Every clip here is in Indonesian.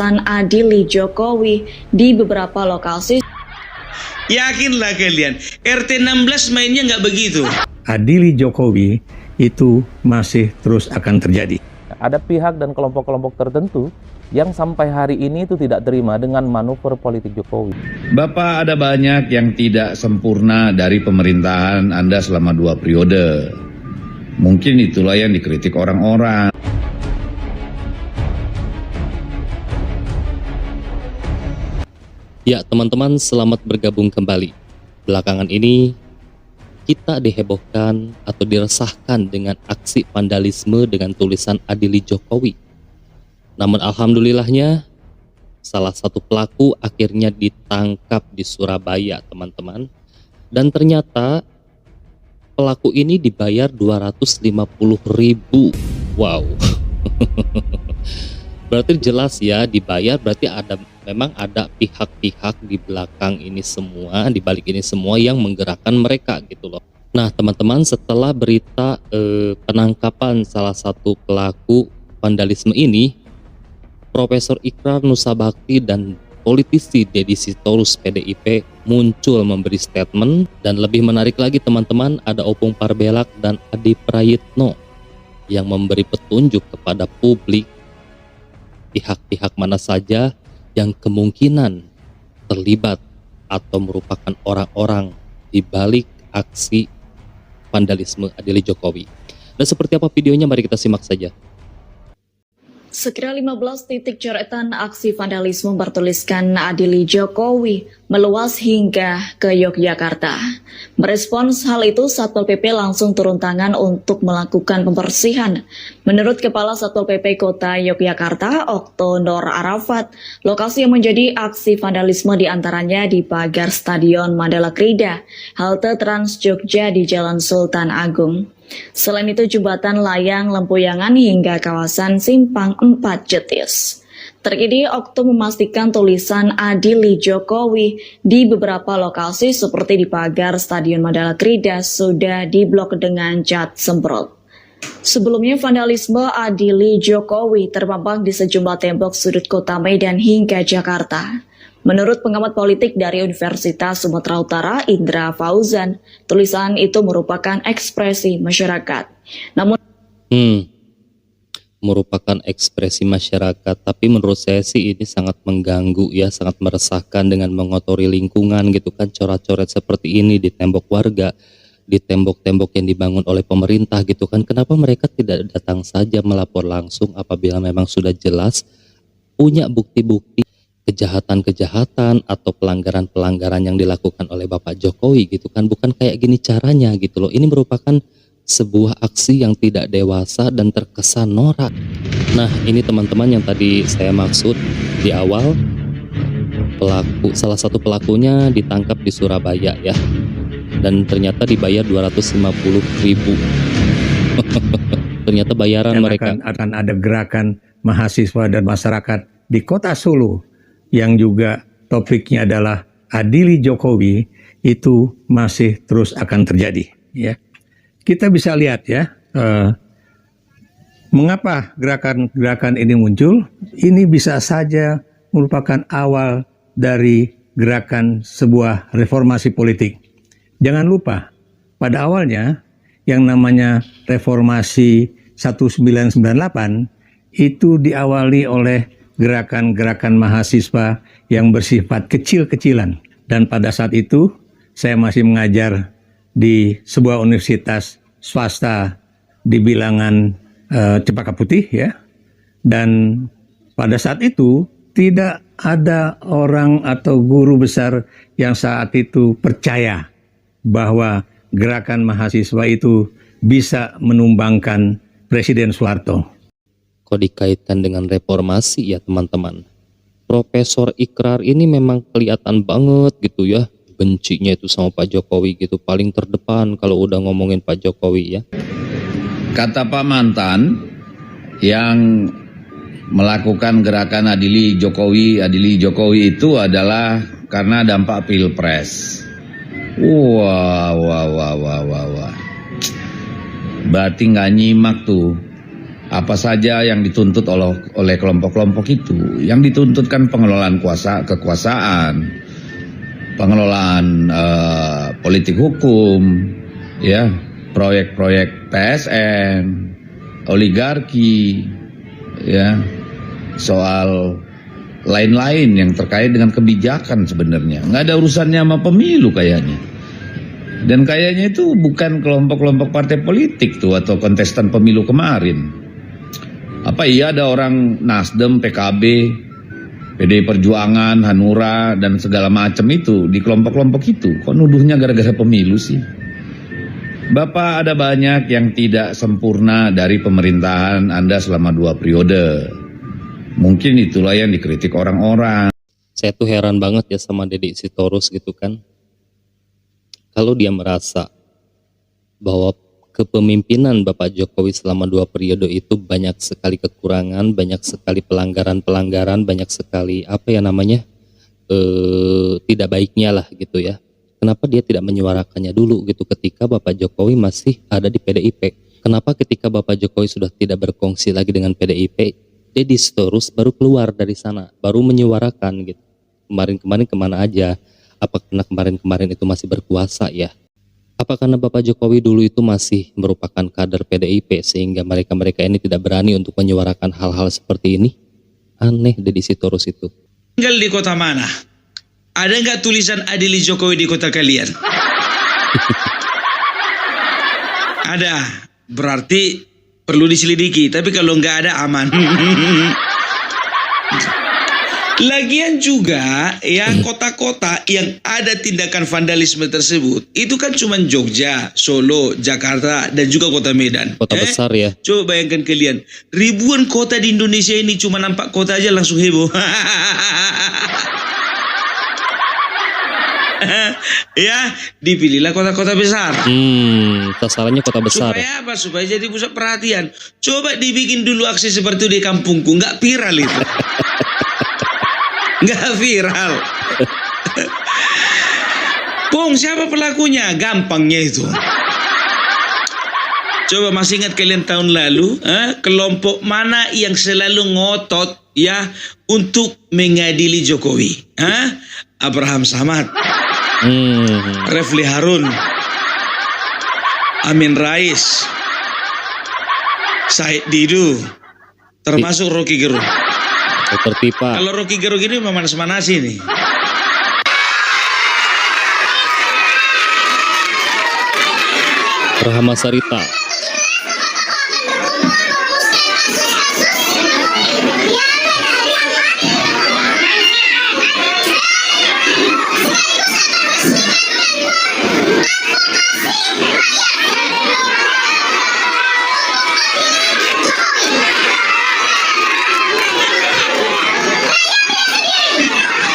Adili Jokowi di beberapa lokasi. Yakinlah kalian, RT 16 mainnya nggak begitu. Adili Jokowi itu masih terus akan terjadi. Ada pihak dan kelompok-kelompok tertentu yang sampai hari ini itu tidak terima dengan manuver politik Jokowi. Bapak, ada banyak yang tidak sempurna dari pemerintahan Anda selama 2 periode. Mungkin itulah yang dikritik orang-orang. Ya teman-teman, selamat bergabung kembali. Belakangan ini kita dihebohkan atau diresahkan dengan aksi vandalisme dengan tulisan Adili Jokowi. Namun alhamdulillahnya salah satu pelaku akhirnya ditangkap di Surabaya, teman-teman. Dan ternyata pelaku ini dibayar 250.000. Wow. Berarti jelas ya, dibayar berarti memang ada pihak-pihak di belakang ini semua, di balik ini semua yang menggerakkan mereka gitu loh. Nah teman-teman, setelah berita penangkapan salah satu pelaku vandalisme ini, Profesor Ikrar Nussabakti dan politisi Deddy Sitorus PDIP muncul memberi statement. Dan lebih menarik lagi teman-teman, ada Opung Parbelak dan Adi Prayitno yang memberi petunjuk kepada publik pihak-pihak mana saja yang kemungkinan terlibat atau merupakan orang-orang di balik aksi vandalisme Adili Jokowi. Dan seperti apa videonya, mari kita simak saja. Sekira 15 titik coretan aksi vandalisme bertuliskan Adili Jokowi meluas hingga ke Yogyakarta. Merespons hal itu, Satpol PP langsung turun tangan untuk melakukan pembersihan. Menurut Kepala Satpol PP Kota Yogyakarta, Okto Nur Arafat, lokasi yang menjadi aksi vandalisme diantaranya di pagar Stadion Mandala Krida, halte Trans Jogja di Jalan Sultan Agung. Selain itu, jembatan layang Lempuyangan hingga kawasan Simpang 4 Jetis. Terkini, Okto memastikan tulisan Adili Jokowi di beberapa lokasi seperti di pagar Stadion Mandala Krida sudah diblok dengan cat semprot. Sebelumnya, vandalisme Adili Jokowi terpampang di sejumlah tembok sudut kota Medan hingga Jakarta. Menurut pengamat politik dari Universitas Sumatera Utara, Indra Fauzan, tulisan itu merupakan ekspresi masyarakat. Namun merupakan ekspresi masyarakat, tapi menurut saya sih ini sangat mengganggu ya, sangat meresahkan dengan mengotori lingkungan gitu kan, coret-coret seperti ini di tembok warga, di tembok-tembok yang dibangun oleh pemerintah gitu kan. Kenapa mereka tidak datang saja melapor langsung apabila memang sudah jelas punya bukti-bukti kejahatan-kejahatan atau pelanggaran-pelanggaran yang dilakukan oleh Bapak Jokowi gitu kan. Bukan kayak gini caranya gitu loh. Ini merupakan sebuah aksi yang tidak dewasa dan terkesan norak. Nah ini teman-teman yang tadi saya maksud di awal, salah satu pelakunya ditangkap di Surabaya ya, dan ternyata dibayar 250.000. Ternyata bayaran dan mereka akan ada gerakan mahasiswa dan masyarakat di kota Solo yang juga topiknya adalah Adili Jokowi, itu masih terus akan terjadi ya. Kita bisa lihat ya, mengapa gerakan ini muncul. Ini bisa saja merupakan awal dari gerakan sebuah reformasi politik. Jangan lupa, pada awalnya yang namanya reformasi 1998 itu diawali oleh gerakan-gerakan mahasiswa yang bersifat kecil-kecilan. Dan pada saat itu saya masih mengajar di sebuah universitas swasta di bilangan Cempaka Putih ya. Dan pada saat itu tidak ada orang atau guru besar yang saat itu percaya bahwa gerakan mahasiswa itu bisa menumbangkan Presiden Soeharto. Kok dikaitkan dengan reformasi ya teman-teman. Profesor Ikrar ini memang kelihatan banget gitu ya, bencinya itu sama Pak Jokowi gitu, paling terdepan kalau udah ngomongin Pak Jokowi ya. Kata Pak Mantan yang melakukan gerakan Adili Jokowi itu adalah karena dampak Pilpres. Wah. Berarti nggak nyimak tuh Apa saja yang dituntut oleh kelompok-kelompok itu? Yang dituntutkan pengelolaan kekuasaan, pengelolaan politik hukum, ya, proyek-proyek PSN, oligarki, ya, soal lain-lain yang terkait dengan kebijakan sebenarnya. Nggak ada urusannya sama pemilu kayaknya. Dan kayaknya itu bukan kelompok-kelompok partai politik tuh atau kontestan pemilu kemarin. Apa iya ada orang Nasdem, PKB, PDI Perjuangan, Hanura, dan segala macam itu di kelompok-kelompok itu? Kok nuduhnya gara-gara pemilu sih? Bapak, ada banyak yang tidak sempurna dari pemerintahan Anda selama 2 periode. Mungkin itulah yang dikritik orang-orang. Saya tuh heran banget ya sama Deddy Sitorus gitu kan. Kalau dia merasa bahwa kepemimpinan Bapak Jokowi selama 2 periode itu banyak sekali kekurangan, banyak sekali pelanggaran-pelanggaran, banyak sekali tidak baiknya lah gitu ya. Kenapa dia tidak menyuarakannya dulu gitu ketika Bapak Jokowi masih ada di PDIP? Kenapa ketika Bapak Jokowi sudah tidak berkongsi lagi dengan PDIP, Deddy Sitorus baru keluar dari sana, baru menyuarakan gitu. Kemarin-kemarin kemana aja? Apa karena kemarin-kemarin itu masih berkuasa ya? Apa karena Bapak Jokowi dulu itu masih merupakan kader PDIP sehingga mereka-mereka ini tidak berani untuk menyuarakan hal-hal seperti ini? Aneh Deddy Sitorus itu. Tinggal di kota mana? Ada nggak tulisan Adili Jokowi di kota kalian? Ada. Berarti perlu diselidiki. Tapi kalau nggak ada aman. Lagian juga ya kota-kota yang ada tindakan vandalisme tersebut itu kan cuma Jogja, Solo, Jakarta dan juga kota Medan. Kota besar ya. Coba bayangkan kalian, ribuan kota di Indonesia ini cuma nampak kota aja langsung heboh. Ya, dipilihlah kota-kota besar. Sasarannya kota besar. Supaya apa? Supaya jadi pusat perhatian. Coba dibikin dulu aksi seperti itu di kampungku, nggak viral itu. Nggak viral. Pung, siapa pelakunya? Gampangnya itu. Coba masih ingat kalian tahun lalu, kelompok mana yang selalu ngotot ya untuk mengadili Jokowi? Abraham Samad, Refli Harun, Amin Rais, Said Didu, termasuk Rocky Gerung. Seperti Pak. Kalau Rocky Gerung ini memanas-manasi nih. Rahama Sarita.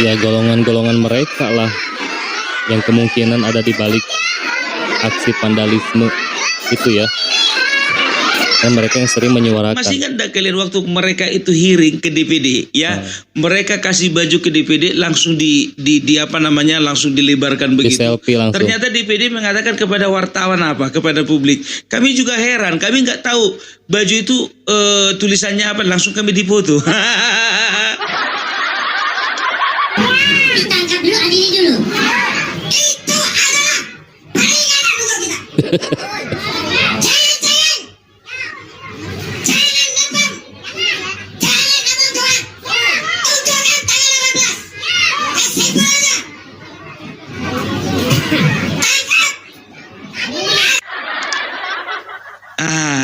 Ya golongan-golongan mereka lah yang kemungkinan ada di balik aksi vandalisme itu ya. Dan mereka yang sering menyuarakan. Masih ingat kalian waktu mereka itu hearing ke DPD ya? Mereka kasih baju ke DPD langsung langsung dilebarkan begitu. Di selfie langsung. Ternyata DPD mengatakan kepada wartawan apa? Kepada publik. Kami juga heran, kami nggak tahu baju itu tulisannya apa, langsung kami dipoto. Ditangkap dulu, adili dulu. Itu adalah peringanan untuk kita.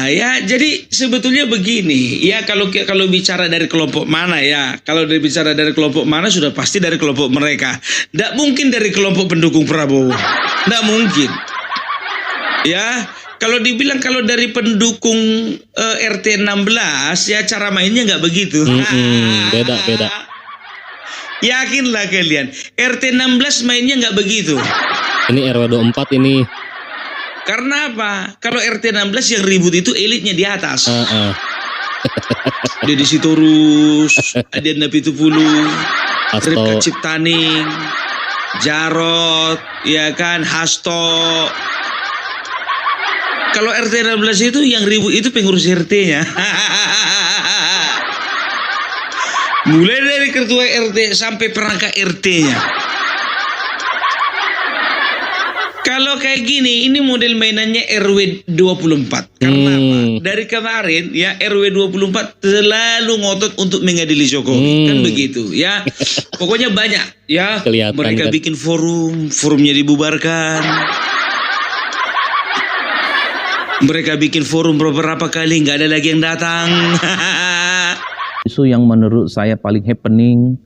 Ya, jadi sebetulnya begini, ya kalau bicara dari kelompok mana ya, kalau bicara dari kelompok mana sudah pasti dari kelompok mereka. Tidak mungkin dari kelompok pendukung Prabowo, tidak mungkin. Ya, kalau dibilang kalau dari pendukung RT 16 ya cara mainnya nggak begitu. Beda. Yakinlah kalian, RT 16 mainnya nggak begitu. Ini RW 24 ini. Karena apa? Kalau RT 16 yang ribut itu elitnya di atas. Deddy Sitorus, Adian Napitupulu, Ripka Ciptaning, Jarot, ya kan, Hasto. Kalau RT 16 itu yang ribut itu pengurus RT-nya. Mulai dari ketua RT sampai perangkat RT-nya. Kalau kayak gini, ini model mainannya RW 24. Karena apa? Dari kemarin ya RW 24 selalu ngotot untuk mengadili Jokowi. Kan begitu ya. Pokoknya banyak ya. Kelihatan, mereka kan? bikin forumnya dibubarkan. Mereka bikin forum beberapa kali, nggak ada lagi yang datang. Isu yang menurut saya paling happening,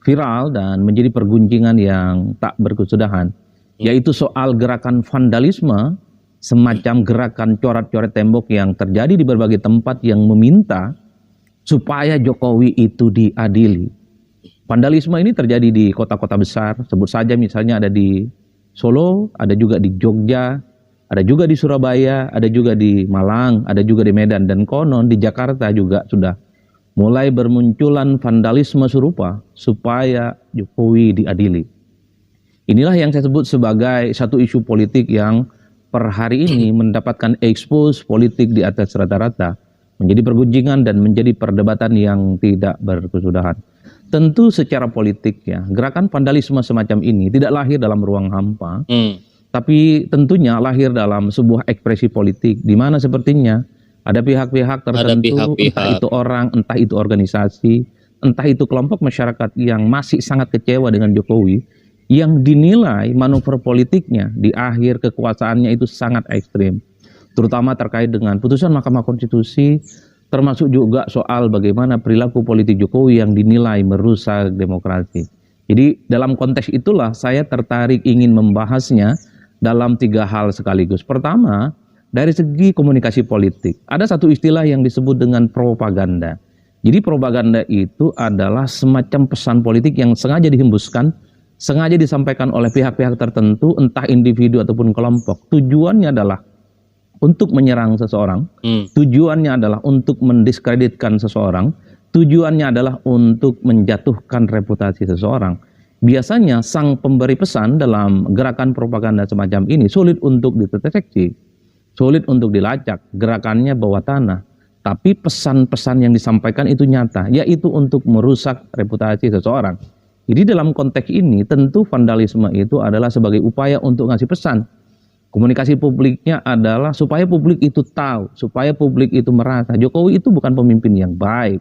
viral, dan menjadi pergunjingan yang tak berkesudahan, yaitu soal gerakan vandalisme, semacam gerakan coret-coret tembok yang terjadi di berbagai tempat yang meminta supaya Jokowi itu diadili. Vandalisme ini terjadi di kota-kota besar, sebut saja misalnya ada di Solo, ada juga di Jogja, ada juga di Surabaya, ada juga di Malang, ada juga di Medan, dan konon di Jakarta juga sudah mulai bermunculan vandalisme serupa supaya Jokowi diadili. Inilah yang saya sebut sebagai satu isu politik yang per hari ini mendapatkan expose politik di atas rata-rata, menjadi pergunjingan dan menjadi perdebatan yang tidak berkesudahan. Tentu secara politik ya, gerakan vandalisme semacam ini tidak lahir dalam ruang hampa, tapi tentunya lahir dalam sebuah ekspresi politik di mana sepertinya ada pihak-pihak tertentu, entah itu orang, entah itu organisasi, entah itu kelompok masyarakat yang masih sangat kecewa dengan Jokowi, yang dinilai manuver politiknya di akhir kekuasaannya itu sangat ekstrim, terutama terkait dengan putusan Mahkamah Konstitusi, termasuk juga soal bagaimana perilaku politik Jokowi yang dinilai merusak demokrasi. Jadi dalam konteks itulah saya tertarik ingin membahasnya dalam 3 hal sekaligus. Pertama, dari segi komunikasi politik, ada satu istilah yang disebut dengan propaganda. Jadi propaganda itu adalah semacam pesan politik yang sengaja dihembuskan, sengaja disampaikan oleh pihak-pihak tertentu, entah individu ataupun kelompok. Tujuannya adalah untuk menyerang seseorang, tujuannya adalah untuk mendiskreditkan seseorang, tujuannya adalah untuk menjatuhkan reputasi seseorang. Biasanya sang pemberi pesan dalam gerakan propaganda semacam ini sulit untuk dideteksi, sulit untuk dilacak, gerakannya bawah tanah. Tapi pesan-pesan yang disampaikan itu nyata, yaitu untuk merusak reputasi seseorang. Jadi dalam konteks ini tentu vandalisme itu adalah sebagai upaya untuk ngasih pesan. Komunikasi publiknya adalah supaya publik itu tahu, supaya publik itu merasa Jokowi itu bukan pemimpin yang baik.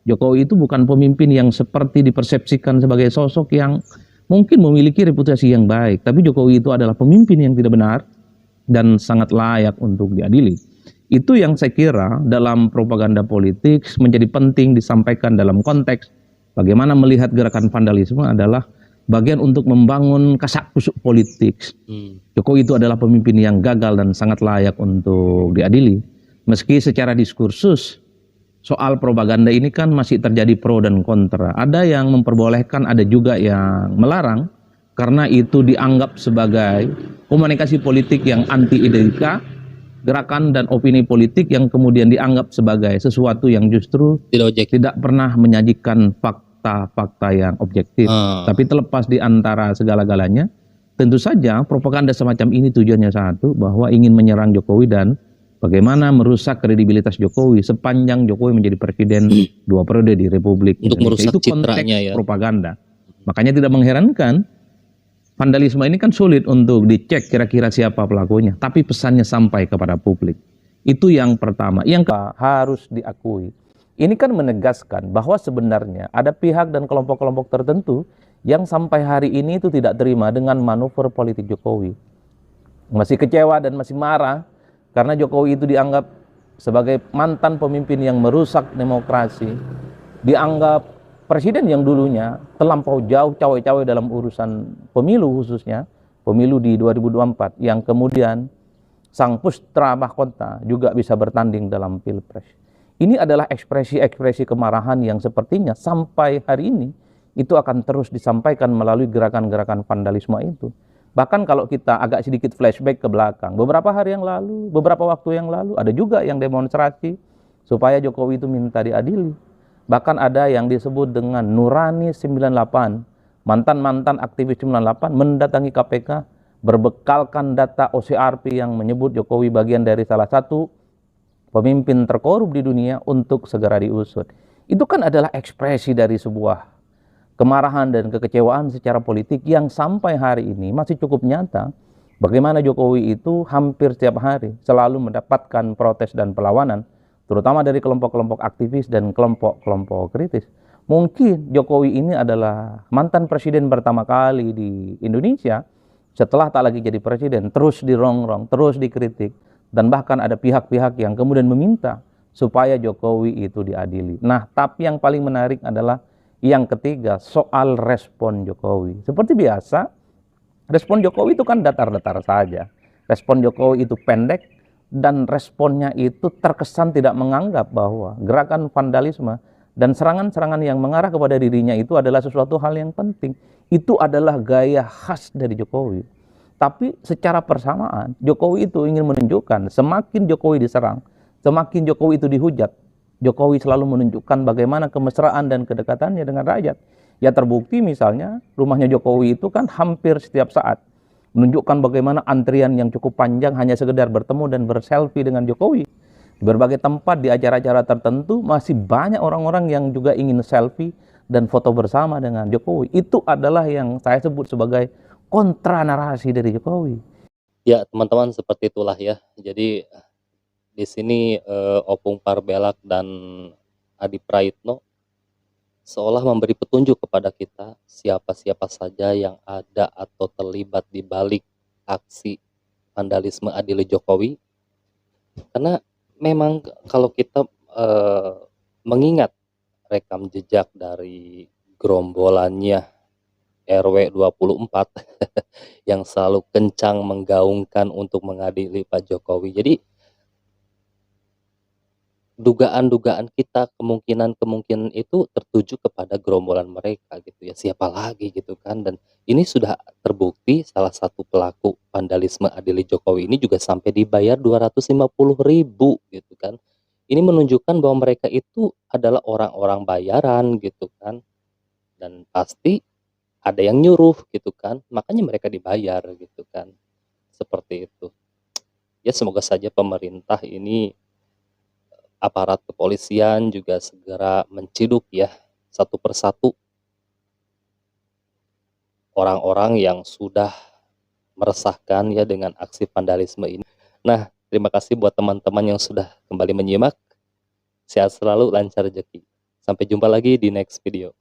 Jokowi itu bukan pemimpin yang seperti dipersepsikan sebagai sosok yang mungkin memiliki reputasi yang baik. Tapi Jokowi itu adalah pemimpin yang tidak benar dan sangat layak untuk diadili. Itu yang saya kira dalam propaganda politik menjadi penting disampaikan dalam konteks bagaimana melihat gerakan vandalisme adalah bagian untuk membangun kasak-kusuk politik. Jokowi itu adalah pemimpin yang gagal dan sangat layak untuk diadili. Meski secara diskursus soal propaganda ini kan masih terjadi pro dan kontra. Ada yang memperbolehkan, ada juga yang melarang, karena itu dianggap sebagai komunikasi politik yang anti-ideolika, gerakan dan opini politik yang kemudian dianggap sebagai sesuatu yang justru tidak pernah menyajikan fakta-fakta yang objektif. Tapi terlepas di antara segala-galanya, tentu saja propaganda semacam ini tujuannya satu, bahwa ingin menyerang Jokowi dan bagaimana merusak kredibilitas Jokowi sepanjang Jokowi menjadi presiden 2 periode di Republik Indonesia. Itu konteks ya, propaganda. Makanya tidak mengherankan vandalisme ini kan sulit untuk dicek kira-kira siapa pelakunya, tapi pesannya sampai kepada publik. Itu yang pertama. Yang harus diakui, ini kan menegaskan bahwa sebenarnya ada pihak dan kelompok-kelompok tertentu yang sampai hari ini itu tidak terima dengan manuver politik Jokowi. Masih kecewa dan masih marah karena Jokowi itu dianggap sebagai mantan pemimpin yang merusak demokrasi, dianggap presiden yang dulunya terlampau jauh cawe-cawe dalam urusan pemilu, khususnya pemilu di 2024, yang kemudian sang putra mahkota juga bisa bertanding dalam pilpres. Ini adalah ekspresi-ekspresi kemarahan yang sepertinya sampai hari ini itu akan terus disampaikan melalui gerakan-gerakan vandalisme itu. Bahkan kalau kita agak sedikit flashback ke belakang, beberapa hari yang lalu, beberapa waktu yang lalu, ada juga yang demonstrasi supaya Jokowi itu minta diadili. Bahkan ada yang disebut dengan Nurani 98, mantan-mantan aktivis 98 mendatangi KPK, berbekalkan data OCRP yang menyebut Jokowi bagian dari salah satu pemimpin terkorup di dunia untuk segera diusut. Itu kan adalah ekspresi dari sebuah kemarahan dan kekecewaan secara politik yang sampai hari ini masih cukup nyata. Bagaimana Jokowi itu hampir setiap hari selalu mendapatkan protes dan perlawanan, terutama dari kelompok-kelompok aktivis dan kelompok-kelompok kritis. Mungkin Jokowi ini adalah mantan presiden pertama kali di Indonesia setelah tak lagi jadi presiden, terus dirongrong, terus dikritik, dan bahkan ada pihak-pihak yang kemudian meminta supaya Jokowi itu diadili. Nah, tapi yang paling menarik adalah yang ketiga, soal respon Jokowi. Seperti biasa, respon Jokowi itu kan datar-datar saja. Respon Jokowi itu pendek dan responnya itu terkesan tidak menganggap bahwa gerakan vandalisme dan serangan-serangan yang mengarah kepada dirinya itu adalah sesuatu hal yang penting. Itu adalah gaya khas dari Jokowi. Tapi secara persamaan, Jokowi itu ingin menunjukkan semakin Jokowi diserang, semakin Jokowi itu dihujat, Jokowi selalu menunjukkan bagaimana kemesraan dan kedekatannya dengan rakyat. Ya terbukti misalnya rumahnya Jokowi itu kan hampir setiap saat menunjukkan bagaimana antrian yang cukup panjang hanya sekedar bertemu dan berselfie dengan Jokowi. Di berbagai tempat di acara-acara tertentu masih banyak orang-orang yang juga ingin selfie dan foto bersama dengan Jokowi. Itu adalah yang saya sebut sebagai kontra narasi dari Jokowi. Ya, teman-teman, seperti itulah ya. Jadi di sini Opung Parbelak dan Adi Praitno seolah memberi petunjuk kepada kita siapa-siapa saja yang ada atau terlibat di balik aksi vandalisme Adili Jokowi. Karena memang kalau kita mengingat rekam jejak dari gerombolannya RW 24 yang selalu kencang menggaungkan untuk mengadili Pak Jokowi. Jadi dugaan-dugaan kita, kemungkinan-kemungkinan itu tertuju kepada gerombolan mereka gitu ya, siapa lagi gitu kan. Dan ini sudah terbukti salah satu pelaku vandalisme Adili Jokowi ini juga sampai dibayar 250.000 gitu kan. Ini menunjukkan bahwa mereka itu adalah orang-orang bayaran gitu kan, dan pasti ada yang nyuruh gitu kan, makanya mereka dibayar gitu kan, seperti itu ya. Semoga saja pemerintah ini, aparat kepolisian juga segera menciduk ya satu persatu orang-orang yang sudah meresahkan ya dengan aksi vandalisme ini. Nah, terima kasih buat teman-teman yang sudah kembali menyimak. Sehat selalu, lancar rezeki. Sampai jumpa lagi di next video.